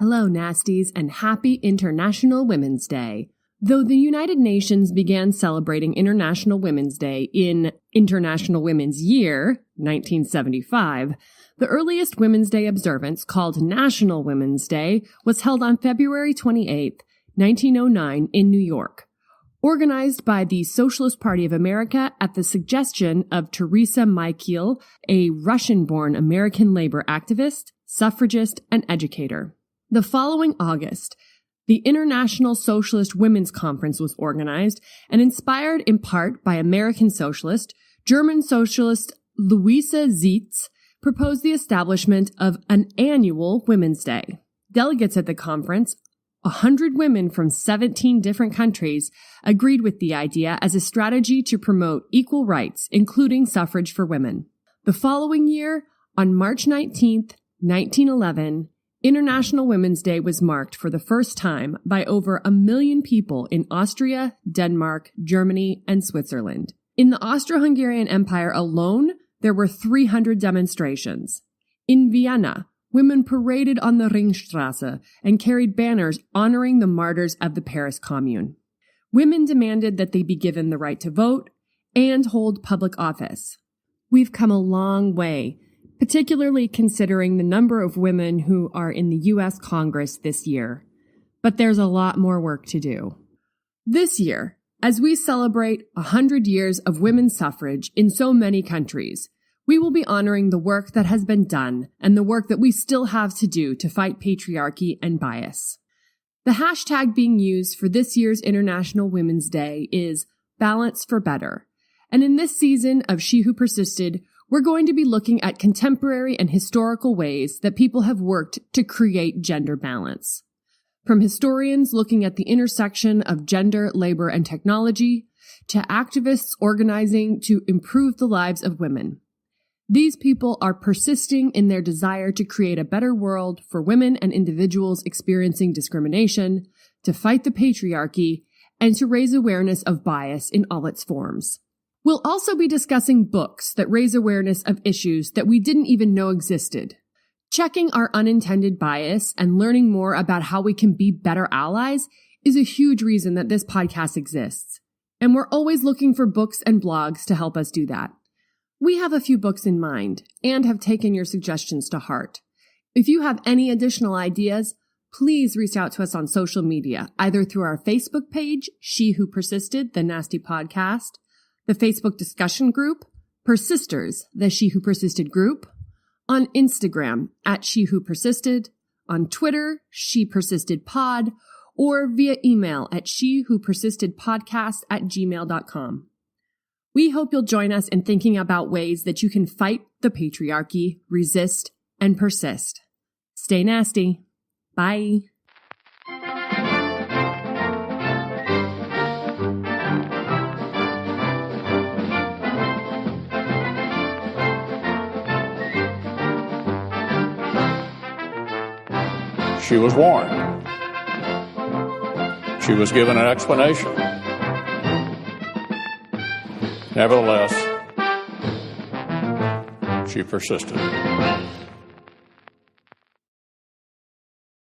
Hello, nasties, and happy International Women's Day. Though the United Nations began celebrating International Women's Day in International Women's Year, 1975, the earliest Women's Day observance, called National Women's Day, was held on February 28, 1909 in New York. Organized by the Socialist Party of America at the suggestion of Teresa Michael, a Russian-born American labor activist, suffragist, and educator. The following August, the International Socialist Women's Conference was organized and inspired in part by American socialist, German socialist Louisa Zietz, proposed the establishment of an annual Women's Day. Delegates at the conference, 100 women from 17 different countries, agreed with the idea as a strategy to promote equal rights, including suffrage for women. The following year, on March 19, 1911, International Women's Day was marked for the first time by over 1 million people in Austria, Denmark, Germany, and Switzerland. In the Austro-Hungarian Empire alone, there were 300 demonstrations. In Vienna, women paraded on the Ringstrasse and carried banners honoring the martyrs of the Paris Commune. Women demanded that they be given the right to vote and hold public office. We've come a long way, particularly considering the number of women who are in the U.S. Congress this year. But there's a lot more work to do. This year, as we celebrate 100 years of women's suffrage in so many countries, we will be honoring the work that has been done and the work that we still have to do to fight patriarchy and bias. The hashtag being used for this year's International Women's Day is Balance for Better. And in this season of She Who Persisted, we're going to be looking at contemporary and historical ways that people have worked to create gender balance. From historians looking at the intersection of gender, labor, and technology, to activists organizing to improve the lives of women. These people are persisting in their desire to create a better world for women and individuals experiencing discrimination, to fight the patriarchy, and to raise awareness of bias in all its forms. We'll also be discussing books that raise awareness of issues that we didn't even know existed. Checking our unintended bias and learning more about how we can be better allies is a huge reason that this podcast exists. And we're always looking for books and blogs to help us do that. We have a few books in mind and have taken your suggestions to heart. If you have any additional ideas, please reach out to us on social media, either through our Facebook page, She Who Persisted, the Nasty Podcast, the Facebook discussion group, Persisters, the She Who Persisted group, on Instagram at She Who Persisted, on Twitter, She Persisted Pod, or via email at shewhopersistedpodcast@gmail.com. We hope you'll join us in thinking about ways that you can fight the patriarchy, resist, and persist. Stay nasty. Bye. She was warned. She was given an explanation. Nevertheless, she persisted.